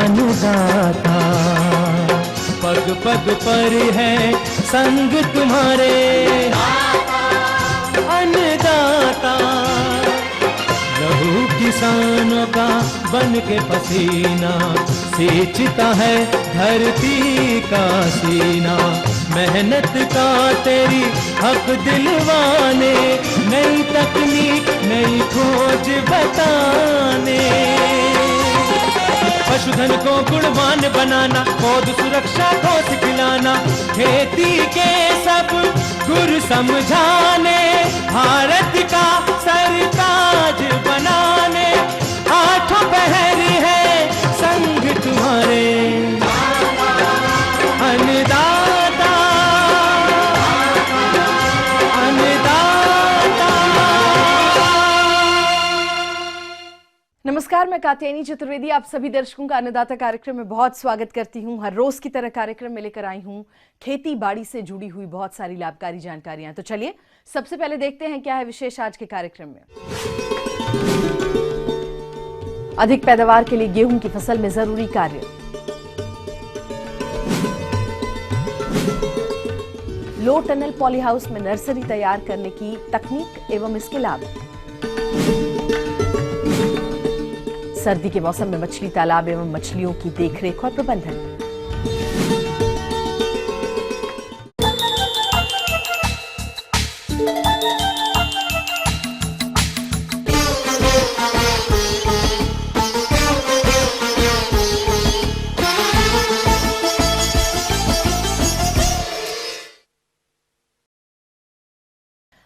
अन्नदाता। पग पग पर है संग तुम्हारे अन्नदाता। लहू किसानों का बन के पसीना सींचता है धरती का सीना। मेहनत का तेरी हक दिलवाने, नई तकनीक नई खोज बताने। पशुधन को गुणवान बनाना, पौध सुरक्षा को सिखलाना, खेती के सब गुर समझाने, भारत का सरताज बनाने। आठों पहर है संग तुम्हारे अन्नदाता अन्नदाता। नमस्कार, मैं कात्यायनी चतुर्वेदी आप सभी दर्शकों का अन्नदाता कार्यक्रम में बहुत स्वागत करती हूं। हर रोज की तरह कार्यक्रम में लेकर आई हूं खेती बाड़ी से जुड़ी हुई बहुत सारी लाभकारी जानकारियां। तो चलिए सबसे पहले देखते हैं क्या है विशेष आज के कार्यक्रम में। अधिक पैदावार के लिए गेहूं की फसल में जरूरी कार्य। लो टनल पॉली हाउस में नर्सरी तैयार करने की तकनीक एवं इसके लाभ। सर्दी के मौसम में मछली तालाब एवं मछलियों की देखरेख और प्रबंधन।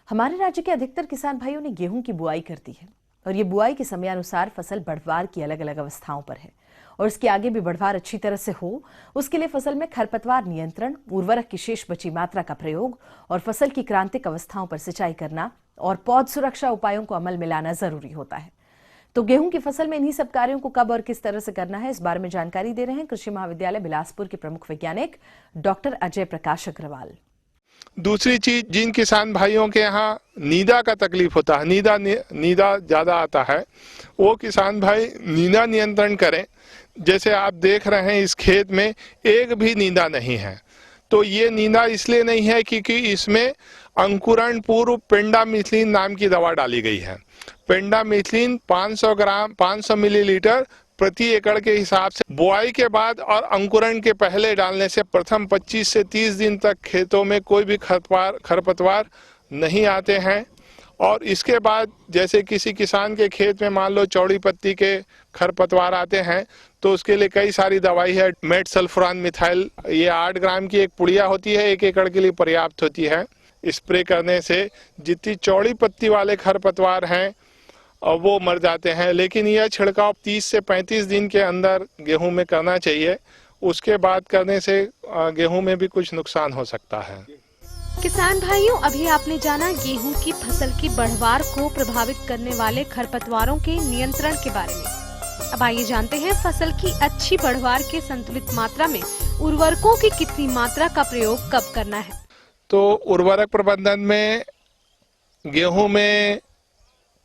हमारे राज्य के अधिकतर किसान भाइयों ने गेहूं की बुआई कर दी है और ये बुआई के समयानुसार फसल बढ़वार की अलग अलग अवस्थाओं पर है और इसके आगे भी बढ़वार अच्छी तरह से हो उसके लिए फसल में खरपतवार नियंत्रण, उर्वरक की शेष बची मात्रा का प्रयोग और फसल की क्रांतिक अवस्थाओं पर सिंचाई करना और पौध सुरक्षा उपायों को अमल में लाना जरूरी होता है। तो गेहूं की फसल में इन्हीं सब कार्यों को कब और किस तरह से करना है, इस बारे में जानकारी दे रहे हैं कृषि महाविद्यालय बिलासपुर के प्रमुख वैज्ञानिक डॉक्टर अजय प्रकाश अग्रवाल। दूसरी चीज, जिन किसान भाइयों के यहाँ नीदा का तकलीफ होता है, नीदा ज्यादा आता है, वो किसान भाई नीदा नियंत्रण करें। जैसे आप देख रहे हैं इस खेत में एक भी नीदा नहीं है। तो ये नीदा इसलिए नहीं है क्योंकि इसमें अंकुरण पूर्व पेंडामिथलिन नाम की दवा डाली गई है। पेंडामिथलिन 500 मिलीलीटर प्रति एकड़ के हिसाब से बुआई के बाद और अंकुरण के पहले डालने से प्रथम 25 से 30 दिन तक खेतों में कोई भी खरपतवार नहीं आते हैं। और इसके बाद जैसे किसी किसान के खेत में मान लो चौड़ी पत्ती के खरपतवार आते हैं तो उसके लिए कई सारी दवाई है। मेट सल्फुरान मिथाइल, ये 8 ग्राम की एक पुड़िया होती है, 1 एकड़ के लिए पर्याप्त होती है। स्प्रे करने से जितनी चौड़ी पत्ती वाले खरपतवार हैं और वो मर जाते हैं। लेकिन यह छिड़काव 30 से 35 दिन के अंदर गेहूं में करना चाहिए। उसके बाद करने से गेहूं में भी कुछ नुकसान हो सकता है। किसान भाइयों, अभी आपने जाना गेहूं की फसल की बढ़वार को प्रभावित करने वाले खरपतवारों के नियंत्रण के बारे में। अब आइए जानते हैं फसल की अच्छी बढ़वार के संतुलित मात्रा में उर्वरकों की कितनी मात्रा का प्रयोग कब करना है। तो उर्वरक प्रबंधन में गेहूं में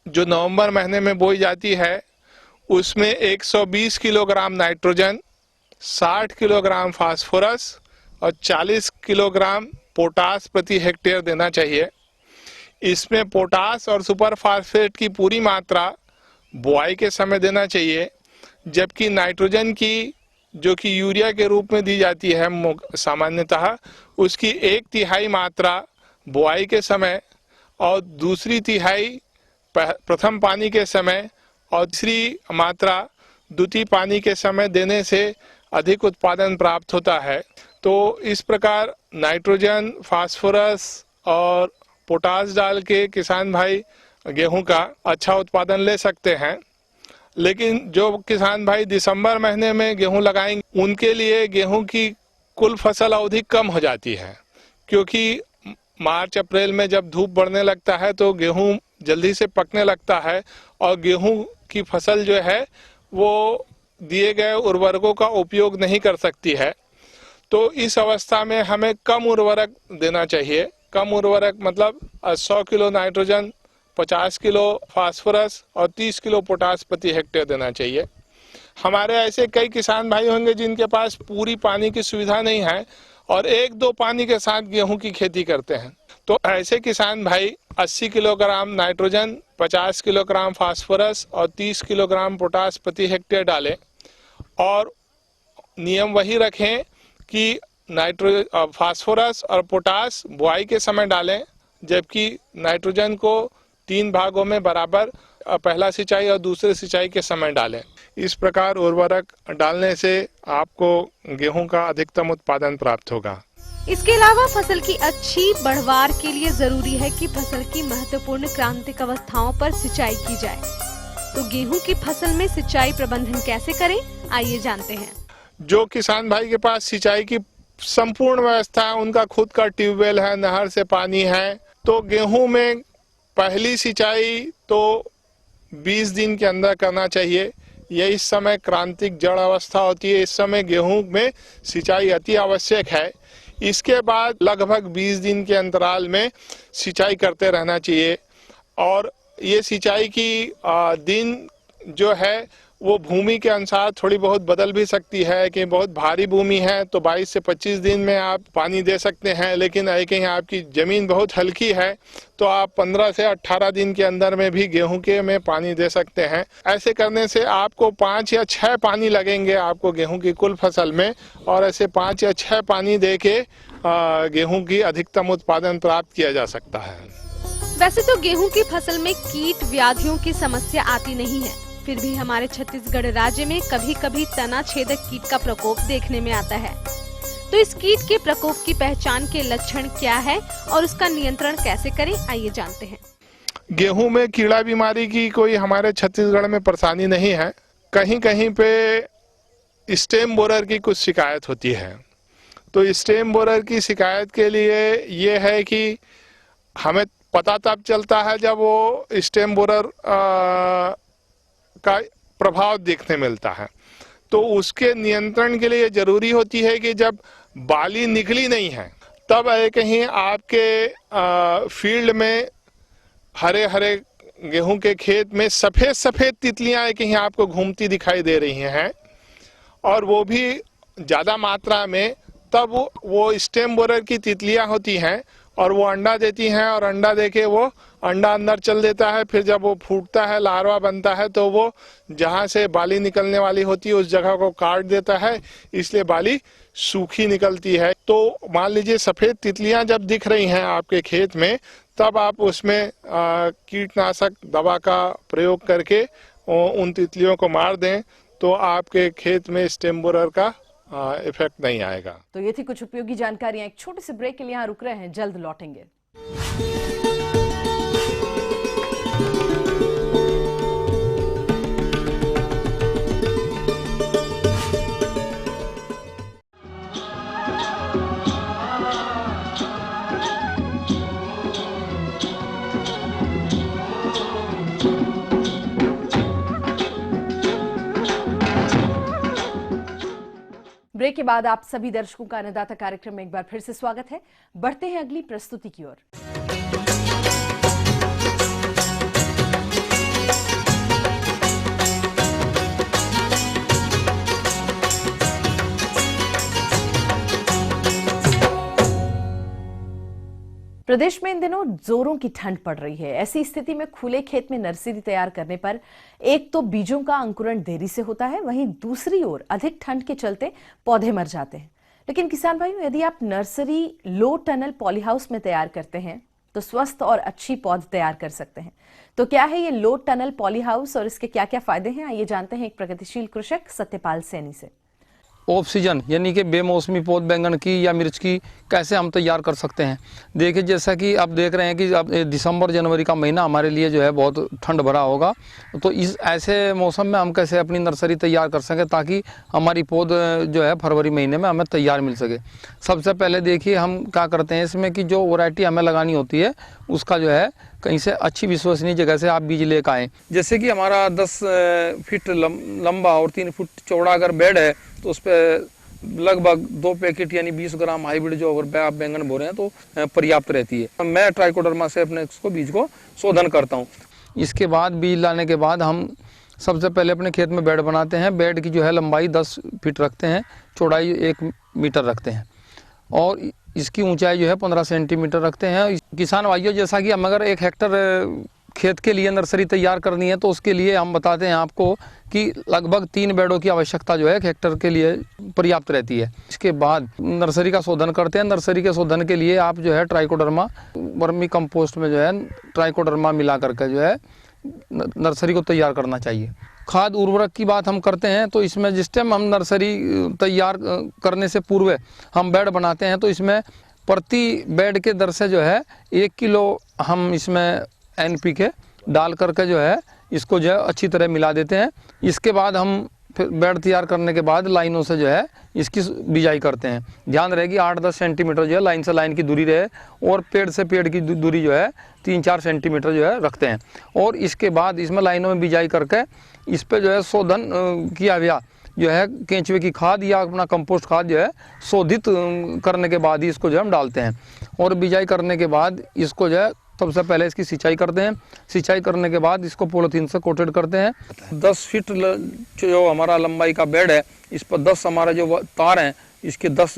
जो नवंबर महीने में बोई जाती है उसमें 120 किलोग्राम नाइट्रोजन, 60 किलोग्राम फास्फोरस और 40 किलोग्राम पोटास प्रति हेक्टेयर देना चाहिए। इसमें पोटास और सुपर फास्फेट की पूरी मात्रा बुआई के समय देना चाहिए, जबकि नाइट्रोजन की जो कि यूरिया के रूप में दी जाती है सामान्यतः, उसकी 1/3 मात्रा बुआई के समय और 2/3 प्रथम पानी के समय और तीसरी मात्रा द्वितीय पानी के समय देने से अधिक उत्पादन प्राप्त होता है। तो इस प्रकार नाइट्रोजन, फास्फोरस और पोटास डाल के किसान भाई गेहूं का अच्छा उत्पादन ले सकते हैं। लेकिन जो किसान भाई दिसंबर महीने में गेहूं लगाएंगे उनके लिए गेहूं की कुल फसल अवधि कम हो जाती है, क्योंकि मार्च अप्रैल में जब धूप बढ़ने लगता है तो गेहूं जल्दी से पकने लगता है और गेहूं की फसल जो है वो दिए गए उर्वरकों का उपयोग नहीं कर सकती है। तो इस अवस्था में हमें कम उर्वरक देना चाहिए। कम उर्वरक मतलब 100 किलो नाइट्रोजन, 50 किलो फास्फोरस और 30 किलो पोटास प्रति हेक्टेयर देना चाहिए। हमारे ऐसे कई किसान भाई होंगे जिनके पास पूरी पानी की सुविधा नहीं है और 1-2 पानी के साथ गेहूं की खेती करते हैं। तो ऐसे किसान भाई 80 किलोग्राम नाइट्रोजन, 50 किलोग्राम फास्फोरस और 30 किलोग्राम पोटास प्रति हेक्टेयर डालें और नियम वही रखें कि फास्फोरस और पोटास बुआई के समय डालें, जबकि नाइट्रोजन को 3 भागों में बराबर पहला सिंचाई और दूसरे सिंचाई के समय डालें। इस प्रकार उर्वरक डालने से आपको गेहूं का अधिकतम उत्पादन प्राप्त होगा। इसके अलावा फसल की अच्छी बढ़वार के लिए जरूरी है कि फसल की महत्वपूर्ण क्रांतिक अवस्थाओं पर सिंचाई की जाए। तो गेहूं की फसल में सिंचाई प्रबंधन कैसे करें, आइए जानते हैं। जो किसान भाई के पास सिंचाई की संपूर्ण व्यवस्था है, उनका खुद का ट्यूबवेल है, नहर से पानी है, तो गेहूं में पहली सिंचाई तो 20 दिन के अंदर करना चाहिए। ये इस समय क्रांतिक जड़ अवस्था होती है, इस समय गेहूं में सिंचाई अति आवश्यक है। इसके बाद लगभग 20 दिन के अंतराल में सिंचाई करते रहना चाहिए और ये सिंचाई की दिन जो है वो भूमि के अनुसार थोड़ी बहुत बदल भी सकती है। कि बहुत भारी भूमि है तो 22 से 25 दिन में आप पानी दे सकते हैं, लेकिन कहीं आपकी जमीन बहुत हल्की है तो आप 15 से 18 दिन के अंदर में भी गेहूं के में पानी दे सकते हैं। ऐसे करने से आपको 5 या 6 पानी लगेंगे आपको गेहूं की कुल फसल में, और ऐसे 5 या 6 पानी दे के गेहूं की अधिकतम उत्पादन प्राप्त किया जा सकता है। वैसे तो गेहूं की फसल में कीट व्याधियों की समस्या आती नहीं है, फिर भी हमारे छत्तीसगढ़ राज्य में कभी कभी तना छेदक कीट का प्रकोप देखने में आता है। तो इस कीट के प्रकोप की पहचान के लक्षण क्या है और उसका नियंत्रण कैसे करें, आइए जानते हैं। गेहूं में कीड़ा बीमारी की कोई हमारे छत्तीसगढ़ में परेशानी नहीं है। कहीं कहीं पे स्टेम बोरर की कुछ शिकायत होती है। तो स्टेम बोरर की शिकायत के लिए ये है कि हमें पता तब चलता है जब वो स्टेम बोरर का प्रभाव देखने मिलता है। तो उसके नियंत्रण के लिए जरूरी होती है कि जब बाली निकली नहीं है तब कहीं आपके फील्ड में हरे हरे गेहूं के खेत में सफेद सफेद तितलियां कहीं आपको घूमती दिखाई दे रही हैं और वो भी ज्यादा मात्रा में, तब वो स्टेम बोरर की तितलियां होती हैं और वो अंडा देती हैं और अंडा देके वो अंडा अंदर चल देता है। फिर जब वो फूटता है, लार्वा बनता है, तो वो जहाँ से बाली निकलने वाली होती है उस जगह को काट देता है, इसलिए बाली सूखी निकलती है। तो मान लीजिए सफेद तितलियां जब दिख रही हैं आपके खेत में, तब आप उसमें कीटनाशक दवा का प्रयोग करके उन तितलियों को मार दें तो आपके खेत में स्टेम बोरर का इफेक्ट नहीं आएगा। तो ये थी कुछ उपयोगी जानकारियां। एक छोटे से ब्रेक के लिए यहाँ रुक रहे हैं, जल्द लौटेंगे। ब्रेक के बाद आप सभी दर्शकों का अन्नदाता कार्यक्रम में एक बार फिर से स्वागत है। बढ़ते हैं अगली प्रस्तुति की ओर। प्रदेश में इन दिनों जोरों की ठंड पड़ रही है। ऐसी स्थिति में खुले खेत में नर्सरी तैयार करने पर एक तो बीजों का अंकुरण देरी से होता है, वहीं दूसरी ओर अधिक ठंड के चलते पौधे मर जाते हैं। लेकिन किसान भाइयों, यदि आप नर्सरी लो टनल पॉलीहाउस में तैयार करते हैं तो स्वस्थ और अच्छी पौध तैयार कर सकते हैं। तो क्या है ये लो टनल पॉलीहाउस और इसके क्या क्या फायदे हैं, आइए जानते हैं एक प्रगतिशील कृषक सत्यपाल सैनी से। ऑफ सीजन यानी कि बेमौसमी पौध बैंगन की या मिर्च की कैसे हम तैयार कर सकते हैं। देखिए, जैसा कि आप देख रहे हैं कि अब दिसंबर जनवरी का महीना हमारे लिए जो है बहुत ठंड भरा होगा, तो इस ऐसे मौसम में हम कैसे अपनी नर्सरी तैयार कर सकें ताकि हमारी पौध जो है फरवरी महीने में हमें तैयार मिल सके। सबसे पहले देखिए हम क्या करते हैं इसमें कि जो वैरायटी हमें लगानी होती है उसका जो है कहीं से अच्छी विश्वसनीय जगह से आप बीज लेकर आएँ। जैसे कि हमारा 10 फीट लंबा और 3 फुट चौड़ा अगर बेड है तो उस पर लगभग 2 पैकेट यानी 20 ग्राम हाइब्रिड जो अगर आप बैंगन बो रहे हैं तो पर्याप्त रहती है। मैं ट्राइकोडर्मा से अपने इसको बीज को शोधन करता हूँ। इसके बाद बीज लाने के बाद हम सबसे पहले अपने खेत में बेड बनाते हैं। बेड की जो है लंबाई 10 फीट रखते हैं, चौड़ाई 1 मीटर रखते हैं और इसकी ऊंचाई जो है 15 सेंटीमीटर रखते हैं। किसान भाइयों, जैसा कि हम अगर 1 हेक्टर खेत के लिए नर्सरी तैयार करनी है तो उसके लिए हम बताते हैं आपको कि लगभग 3 बेडों की आवश्यकता जो है 1 हेक्टर के लिए पर्याप्त रहती है। इसके बाद नर्सरी का शोधन करते हैं। नर्सरी के शोधन के लिए आप जो है ट्राइकोडर्मा, वर्मी कंपोस्ट में जो है ट्राइकोडर्मा मिला करके जो है नर्सरी को तैयार करना चाहिए। खाद उर्वरक की बात हम करते हैं तो इसमें जिस टाइम हम नर्सरी तैयार करने से पूर्व हम बेड बनाते हैं तो इसमें प्रति बेड के दर से जो है 1 किलो हम इसमें NPK डाल करके जो है इसको जो है अच्छी तरह मिला देते हैं। इसके बाद हम फिर बेड तैयार करने के बाद लाइनों से जो है इसकी बिजाई करते हैं। ध्यान रहे कि 8-10 सेंटीमीटर जो है लाइन से लाइन की दूरी रहे और पेड़ से पेड़ की दूरी जो है 3-4 सेंटीमीटर जो है रखते हैं। और इसके बाद इसमें लाइनों में बिजाई करके इस पर जो है शोधन किया गया जो है केंचुए की खाद या अपना कंपोस्ट खाद जो है शोधित करने के बाद ही इसको जो है हम डालते हैं। और बिजाई करने के बाद इसको जो है सबसे पहले इसकी सिंचाई करते हैं। सिंचाई करने के बाद इसको पॉलीथीन से कोटेड करते हैं। 10 फीट जो हमारा लंबाई का बेड है, इस पर 10 हमारा जो तार हैं, इसके 10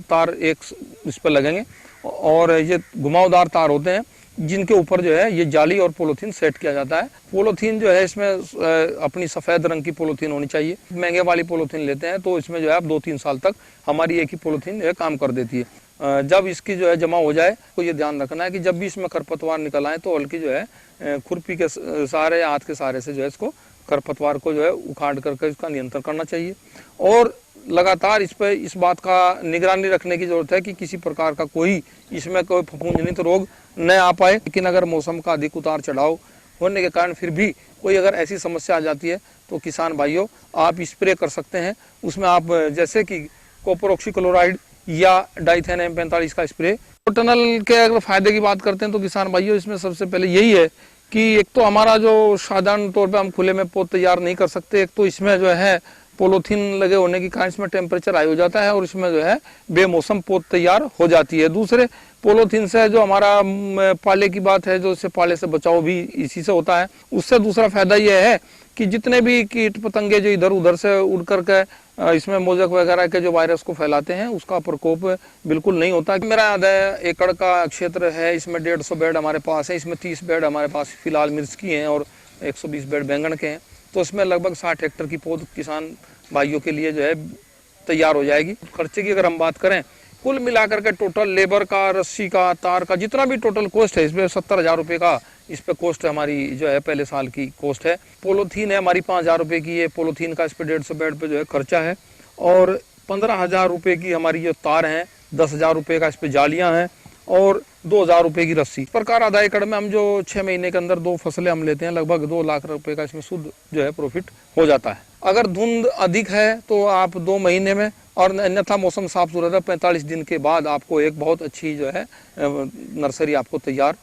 तार एक इस पर लगेंगे और ये घुमावदार तार होते हैं जिनके ऊपर जो है ये जाली और पॉलीथीन सेट किया जाता है। पॉलीथीन जो है इसमें अपनी सफ़ेद रंग की पॉलीथीन होनी चाहिए। महंगे वाली पॉलीथीन लेते हैं तो इसमें जो है आप 2-3 साल तक हमारी एक ही पॉलीथीन जो है काम कर देती है। जब इसकी जो है जमा हो जाए तो ये ध्यान रखना है कि जब भी इसमें खरपतवार निकल आए तो हल्की जो है खुरपी के सहारे या हाथ के सहारे से जो है इसको खरपतवार को जो है उखाड़ करके इसका नियंत्रण करना चाहिए। और लगातार इस पर इस बात का निगरानी रखने की जरूरत है कि किसी प्रकार का कोई इसमें कोई फफूंदजनित रोग न आ पाए। लेकिन अगर मौसम का अधिक उतार चढ़ाव होने के कारण फिर भी कोई अगर ऐसी समस्या आ जाती है तो किसान भाइयों आप स्प्रे कर सकते हैं। उसमें आप जैसे कि कॉपर ऑक्सीक्लोराइड या डाइथेन M45 का स्प्रे। टनल के अगर फायदे की बात करते हैं तो किसान भाइयों इसमें सबसे पहले यही है कि एक तो हमारा जो साधारण तौर पे हम खुले में पौध तैयार नहीं कर सकते। एक तो इसमें जो है पॉलीथीन लगे होने के कारण इसमें टेम्परेचर हाई हो जाता है और इसमें जो है बेमौसम पौध तैयार हो जाती है। दूसरे पॉलीथीन से जो हमारा पाले की बात है, जो इससे पाले से बचाव भी इसी से होता है। उससे दूसरा फायदा यह है कि जितने भी कीट पतंगे जो इधर उधर से उड़ करके इसमें मोजक वगैरह के जो वायरस को फैलाते हैं उसका प्रकोप बिल्कुल नहीं होता। मेरा आधा एकड़ का क्षेत्र है, इसमें 150 बेड हमारे पास है। इसमें 30 बेड हमारे पास फिलहाल मिर्च की हैं और 120 बेड बैंगन के हैं। तो इसमें लगभग 60 हेक्टर की पौध किसान भाइयों के लिए जो है तैयार हो जाएगी। खर्चे की अगर हम बात करें कुल मिलाकर के टोटल लेबर का, रस्सी का, तार का, जितना भी टोटल कॉस्ट है इसमें 70,000 रुपये का इस पे कॉस्ट हमारी जो है पहले साल की कॉस्ट है। पॉलीथीन है हमारी 5,000 रुपये की है पॉलीथीन का, इस पे 150 बेड पे जो है खर्चा है। और 15,000 रुपये की हमारी जो तार हैं, 10,000 रुपये का इस पे जालियां हैं और 2,000 रुपये की रस्सी। इस प्रकार आधा एकड़ में हम जो 6 महीने के अंदर 2 फसलें हम लेते हैं, लगभग 2 लाख रुपये का इसमें शुद्ध जो है प्रॉफिट हो जाता है। अगर धुंध अधिक है तो आप 2 महीने में, और अन्यथा मौसम साफ सुथरा है 45 दिन के बाद आपको एक बहुत अच्छी जो है नर्सरी आपको तैयार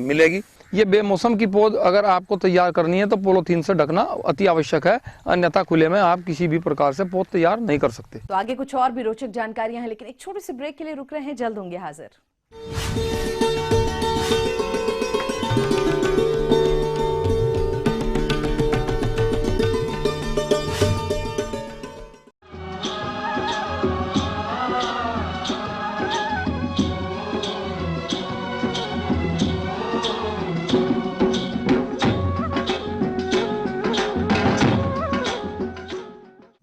मिलेगी। ये बेमौसम की पौध अगर आपको तैयार करनी है तो पॉलीथीन से ढकना अति आवश्यक है, अन्यथा खुले में आप किसी भी प्रकार से पौध तैयार नहीं कर सकते। तो आगे कुछ और भी रोचक जानकारियां हैं, लेकिन एक छोटे से ब्रेक के लिए रुक रहे हैं, जल्द होंगे हाजिर।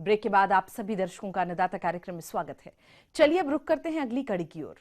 ब्रेक के बाद आप सभी दर्शकों का अन्नदाता कार्यक्रम में स्वागत है। चलिए अब रुक करते हैं अगली कड़ी की ओर।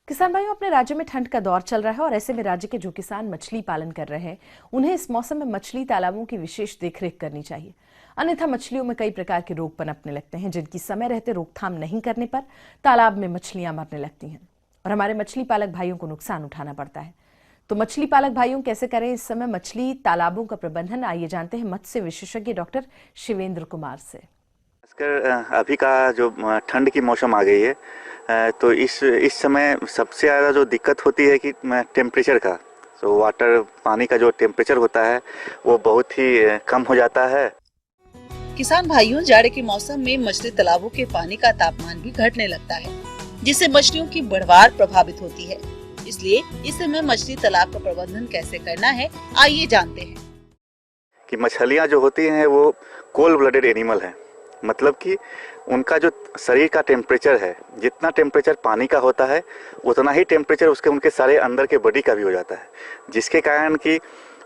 किसान भाइयों, अपने राज्य में ठंड का दौर चल रहा है और ऐसे में राज्य के जो किसान मछली पालन कर रहे हैं उन्हें इस मौसम में मछली तालाबों की विशेष देखरेख करनी चाहिए, अन्यथा मछलियों में कई प्रकार के रोग पनपने लगते हैं जिनकी समय रहते रोकथाम नहीं करने पर तालाब में मछलियां मरने लगती हैं और हमारे मछली पालक भाइयों को नुकसान उठाना पड़ता है। तो मछली पालक भाइयों कैसे करें इस समय मछली तालाबों का प्रबंधन, आइए जानते हैं मत्स्य विशेषज्ञ डॉक्टर शिवेंद्र कुमार से। अभी का जो ठंड की मौसम आ गई है तो इस समय सबसे ज़्यादा जो दिक्कत होती है कि टेम्परेचर का, तो वाटर पानी का जो टेम्परेचर होता है वो बहुत ही कम हो जाता है। किसान भाइयों, जाड़े के मौसम में मछली तालाबों के पानी का तापमान भी घटने लगता है, जिससे मछलियों की बढ़वार प्रभावित होती है। इसलिए इस समय मछली तालाब का प्रबंधन कैसे करना है, आइए जानते हैं। कि मछलियाँ जो होती हैं वो कोल्ड ब्लडेड एनिमल हैं, मतलब कि उनका जो शरीर का टेम्परेचर है, जितना टेम्परेचर पानी का होता है उतना ही टेम्परेचर उनके सारे अंदर के बॉडी का भी हो जाता है, जिसके कारण कि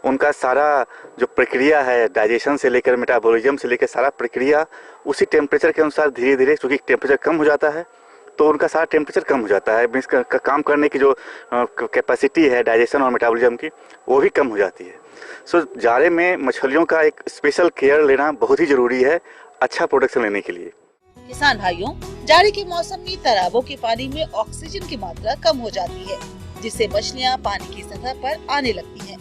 उनका सारा जो प्रक्रिया है, डाइजेशन से लेकर मेटाबॉलिज्म से लेकर सारा प्रक्रिया उसी टेम्परेचर के अनुसार धीरे धीरे, क्योंकि टेम्परेचर कम हो जाता है तो उनका सारा टेम्परेचर कम हो जाता है, मीन्स काम करने की जो कैपेसिटी है डाइजेशन और मेटाबॉलिज्म की वो भी कम हो जाती है। सो जाड़े में मछलियों का एक स्पेशल केयर लेना बहुत ही ज़रूरी है अच्छा प्रोडक्शन लेने के लिए। किसान भाइयों, जाड़े के मौसम में तालाबों के पानी में ऑक्सीजन की मात्रा कम हो जाती है, जिससे मछलियां पानी की सतह पर आने लगती हैं।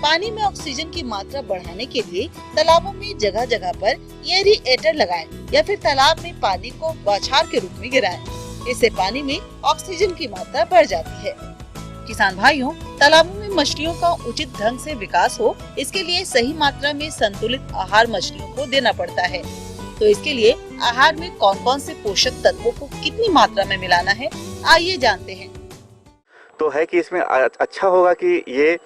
पानी में ऑक्सीजन की मात्रा बढ़ाने के लिए तालाबों में जगह जगह पर एरिएटर लगाएं या फिर तालाब में पानी को बौछार के रूप में गिराएं। इससे पानी में ऑक्सीजन की मात्रा बढ़ जाती है। किसान भाइयों, तालाबों में मछलियों का उचित ढंग से विकास हो, इसके लिए सही मात्रा में संतुलित आहार मछलियों को देना पड़ता है। तो इसके लिए आहार में कौन कौन से पोषक तत्वों को कितनी मात्रा में मिलाना है, आइए जानते हैं। तो है कि इसमें अच्छा होगा कि ये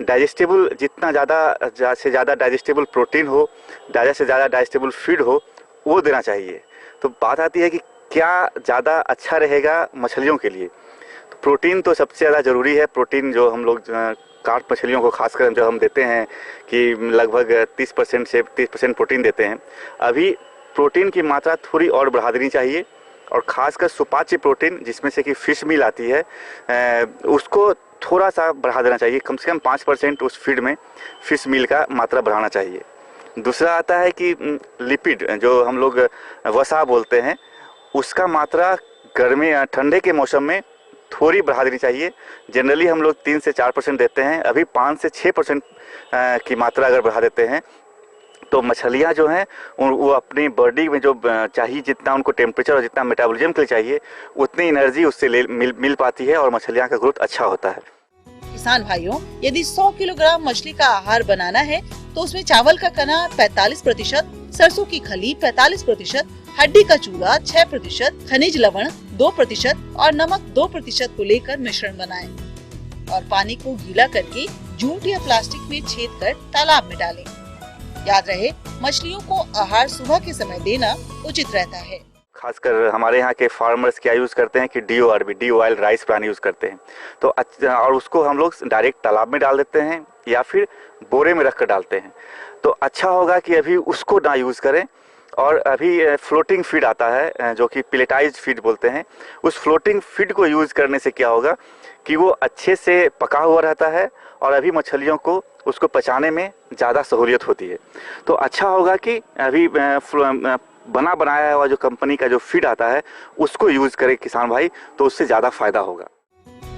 डाइजेस्टेबल, जितना ज़्यादा से ज़्यादा डाइजेस्टेबल प्रोटीन हो, ज़्यादा से ज़्यादा डाइजेस्टेबल फीड हो, वो देना चाहिए। तो बात आती है कि क्या ज़्यादा अच्छा रहेगा मछलियों के लिए। तो प्रोटीन तो सबसे ज़्यादा ज़रूरी है। प्रोटीन जो हम लोग कार्प मछलियों को खासकर जो हम देते हैं कि लगभग 30% से 30% प्रोटीन देते हैं। अभी प्रोटीन की मात्रा थोड़ी और बढ़ा देनी चाहिए, और ख़ासकर सुपाच्य प्रोटीन जिसमें से कि फ़िश मील आती है उसको थोड़ा सा बढ़ा देना चाहिए। कम से कम 5% उस फीड में फ़िश मील का मात्रा बढ़ाना चाहिए। दूसरा आता है कि लिपिड, जो हम लोग वसा बोलते हैं, उसका मात्रा गर्मी ठंडे के मौसम में थोड़ी बढ़ा देनी चाहिए। जनरली हम लोग 3 से 4% देते हैं, अभी 5 से 6% की मात्रा अगर बढ़ा देते हैं तो मछलियाँ जो हैं वो अपनी बॉडी में जो चाहिए, जितना उनको टेम्परेचर और जितना मेटाबॉलिज्म के लिए चाहिए उतनी एनर्जी उससे मिल पाती है और मछलियाँ का ग्रोथ अच्छा होता है। किसान भाइयों, यदि 100 किलोग्राम मछली का आहार बनाना है तो उसमें चावल का कना 45%, सरसों की खली 45%, हड्डी का चूरा 6%, खनिज लवण 2% और नमक 2% को लेकर मिश्रण बनाएं और पानी को गीला करके जूट या प्लास्टिक में छेद कर तालाब में डालें। याद रहे, मछलियों को आहार सुबह के समय देना उचित रहता है। खासकर हमारे यहाँ के फार्मर्स क्या यूज़ करते हैं कि DORB, D oil rice bran use करते हैं। तो और उसको हम लोग डायरेक्ट तालाब में डाल देते हैं या फिर बोरे में रख कर डालते हैं। तो अच्छा होगा कि अभी उसको ना यूज़ करें। और अभी फ्लोटिंग फीड आता है जो कि पिलेटाइज्ड फीड बोलते हैं। उस फ्लोटिंग फीड को यूज़ करने से क्या होगा कि वो अच्छे से पका हुआ रहता है और अभी मछलियों को उसको पचाने में ज़्यादा सहूलियत होती है। तो अच्छा होगा कि अभी बना बनाया हुआ जो कंपनी का जो फीड आता है उसको यूज़ करें किसान भाई, तो उससे ज़्यादा फायदा होगा।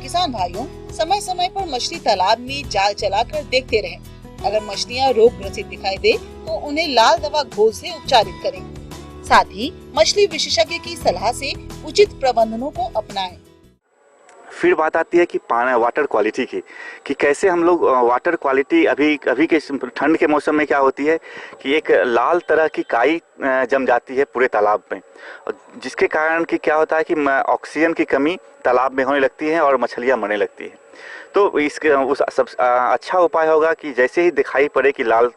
किसान भाइयों, समय समय पर मछली तालाब में जाल चलाकर देखते रहें। अगर मछलियाँ रोग ग्रसित दिखाई दे तो उन्हें लाल दवा घोल से उपचारित करें। साथ ही मछली विशेषज्ञ की सलाह से उचित प्रबंधनों को अपनाएं। फिर बात आती है कि वाटर क्वालिटी की, कि कैसे हम लोग वाटर क्वालिटी अभी के ठंड के मौसम में क्या होती है कि एक लाल तरह की काई जम जाती है पूरे तालाब में, जिसके कारण कि क्या होता है कि ऑक्सीजन की कमी तालाब में होने लगती है और मछलियाँ मरने लगती हैं। तो इसके सब अच्छा उपाय होगा कि जैसे ही दिखाई पड़े कि लाल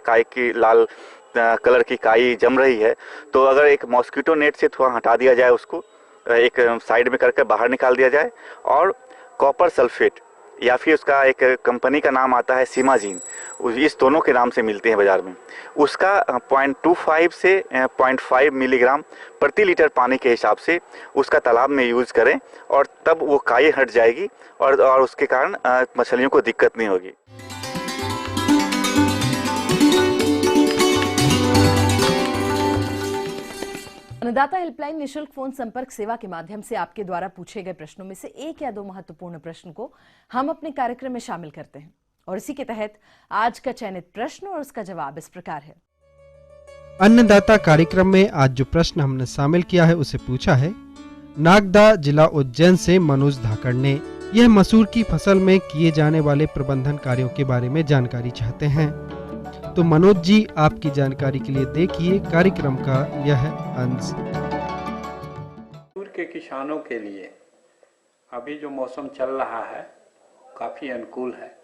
कलर की काई जम रही है, तो अगर एक मॉस्किटो नेट से थोड़ा हटा दिया जाए, उसको एक साइड में करके बाहर निकाल दिया जाए, और कॉपर सल्फेट या फिर उसका एक कंपनी का नाम आता है सीमाजीन, इस दोनों के नाम से मिलते हैं बाज़ार में, उसका 0.25 से 0.5 मिलीग्राम प्रति लीटर पानी के हिसाब से उसका तालाब में यूज़ करें, और तब वो काई हट जाएगी और उसके कारण मछलियों को दिक्कत नहीं होगी। अन्नदाता हेल्पलाइन निशुल्क फोन संपर्क सेवा के माध्यम से आपके द्वारा पूछे गए प्रश्नों में से 1 या 2 महत्वपूर्ण प्रश्न को हम अपने कार्यक्रम में शामिल करते हैं, और इसी के तहत आज का चयनित प्रश्न और उसका जवाब इस प्रकार है। अन्नदाता कार्यक्रम में आज जो प्रश्न हमने शामिल किया है उसे पूछा है नागदा, जिला उज्जैन से मनोज धाकड़ ने। यह मसूर की फसल में किए जाने वाले प्रबंधन कार्यों के बारे में जानकारी चाहते हैं। तो मनोज जी, आपकी जानकारी के लिए देखिए कार्यक्रम का यह अंश। मसूर के किसानों के लिए अभी जो मौसम चल रहा है काफ़ी अनुकूल है।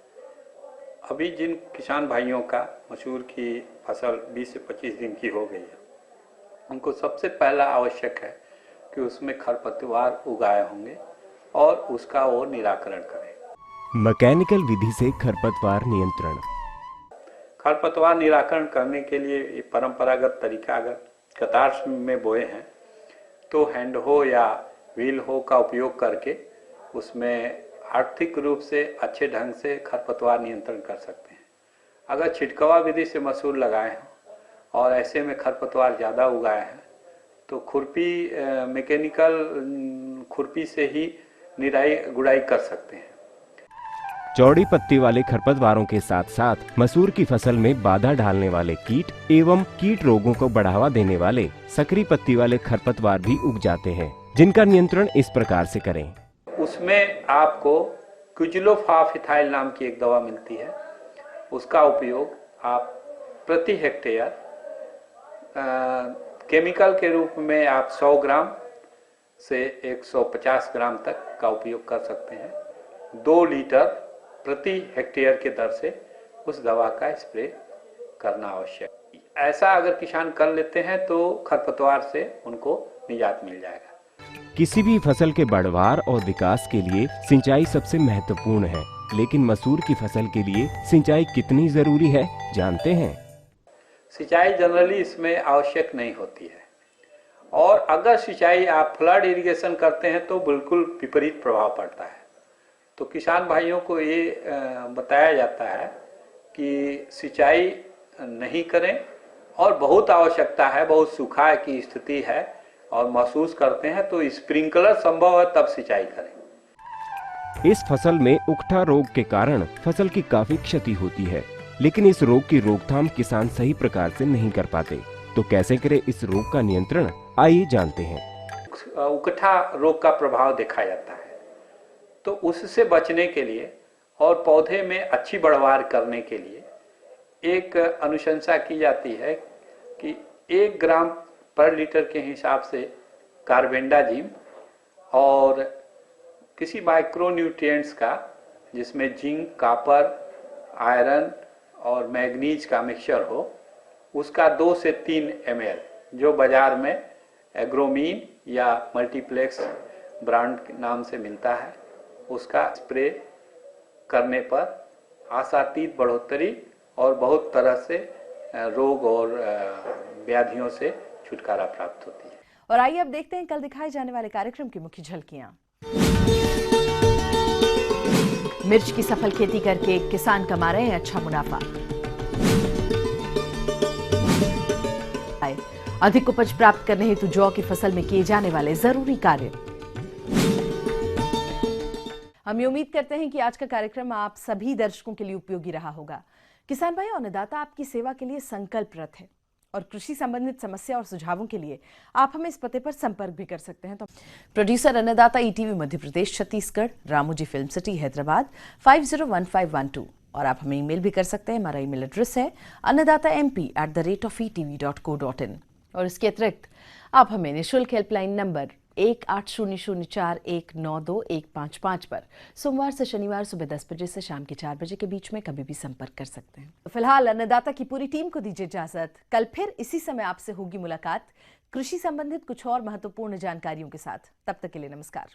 अभी जिन किसान भाइयों का मसूर की फसल 20 से 25 दिन की हो गई है, उनको सबसे पहला आवश्यक है कि उसमें खरपतवार उगाए होंगे और उसका वो निराकरण करें। मैकेनिकल विधि से खरपतवार नियंत्रण। खरपतवार निराकरण करने के लिए ये परंपरागत तरीका, अगर कतार में बोए हैं तो हैंड हो या व्हील हो का उपयोग करके उसमें आर्थिक रूप से अच्छे ढंग से खरपतवार नियंत्रण कर सकते हैं। अगर छिटकवा विधि से मसूर लगाए हैं और ऐसे में खरपतवार ज़्यादा उगाए हैं तो खुरपी, मैकेनिकल खुरपी से ही निराई गुड़ाई कर सकते हैं। चौड़ी पत्ती वाले खरपतवारों के साथ साथ मसूर की फसल में बाधा डालने वाले कीट एवं कीट रोगों को बढ़ावा देने वाले सकरी पत्ती वाले खरपतवार भी उग जाते हैं, जिनका नियंत्रण इस प्रकार से करें। उसमें आपको क्विजिलोफाफिथाइल नाम की एक दवा मिलती है, उसका उपयोग आप प्रति हेक्टेयर केमिकल के रूप में आप 100 ग्राम से 150 ग्राम तक का उपयोग कर सकते हैं। 2 लीटर प्रति हेक्टेयर के दर से उस दवा का स्प्रे करना आवश्यक। ऐसा अगर किसान कर लेते हैं तो खरपतवार से उनको निजात मिल जाएगा। किसी भी फसल के बढ़वार और विकास के लिए सिंचाई सबसे महत्वपूर्ण है, लेकिन मसूर की फसल के लिए सिंचाई कितनी जरूरी है जानते हैं? सिंचाई जनरली इसमें आवश्यक नहीं होती है, और अगर सिंचाई आप फ्लड इरिगेशन करते हैं तो बिल्कुल विपरीत प्रभाव पड़ता है। तो किसान भाइयों को ये बताया जाता है कि सिंचाई नहीं करें, और बहुत आवश्यकता है, बहुत सूखा की स्थिति है और महसूस करते हैं तो स्प्रिंकलर संभव है तब सिंचाई करें। इस फसल में उकठा रोग के कारण फसल की काफी क्षति होती है, लेकिन इस रोग की रोकथाम किसान सही प्रकार से नहीं कर पाते। तो कैसे करें इस रोग का नियंत्रण, आइए जानते हैं। उकठा रोग का प्रभाव देखा जाता है, तो उससे बचने के लिए और पौधे में अच्छी बढ़वार करने के लिए एक अनुशंसा की जाती है कि 1 ग्राम पर लीटर के हिसाब से कार्बेंडाजिम और किसी माइक्रोन्यूट्रिएंट्स का, जिसमें जिंक, कॉपर, आयरन और मैग्नीज का मिक्सचर हो, उसका 2 से 3 ml, जो बाजार में एग्रोमीन या मल्टीप्लेक्स ब्रांड के नाम से मिलता है, उसका स्प्रे करने पर आशातीत बढ़ोतरी और बहुत तरह से रोग और व्याधियों से छुटकारा प्राप्त होती है। और आइए अब देखते हैं कल दिखाए जाने वाले कार्यक्रम की मुख्य झलकियां। मिर्च की सफल खेती करके किसान कमा रहे हैं अच्छा मुनाफा। अधिक उपज प्राप्त करने हेतु जौ की फसल में किए जाने वाले जरूरी कार्य। हम ये उम्मीद करते हैं कि आज का कार्यक्रम आप सभी दर्शकों के लिए उपयोगी रहा होगा। किसान भाई और अन्नदाता आपकी सेवा के लिए संकल्परत है, और कृषि संबंधित समस्या और सुझावों के लिए आप हमें इस पते पर संपर्क भी कर सकते हैं। तो प्रोड्यूसर अन्नदाता ETV Madhya Pradesh Chhattisgarh, Ramoji film city Hyderabad 501512, और आप हमें ईमेल भी कर सकते हैं। हमारा ईमेल एड्रेस है annadatamp@etv.co.in। और इसके अतिरिक्त आप हमें निःशुल्क हेल्पलाइन नंबर 18004192-155 पर सोमवार से शनिवार सुबह 10 बजे से शाम के 4 बजे के बीच में कभी भी संपर्क कर सकते हैं। तो फिलहाल अन्नदाता की पूरी टीम को दीजिए इजाजत। कल फिर इसी समय आपसे होगी मुलाकात कृषि संबंधित कुछ और महत्वपूर्ण जानकारियों के साथ। तब तक के लिए नमस्कार।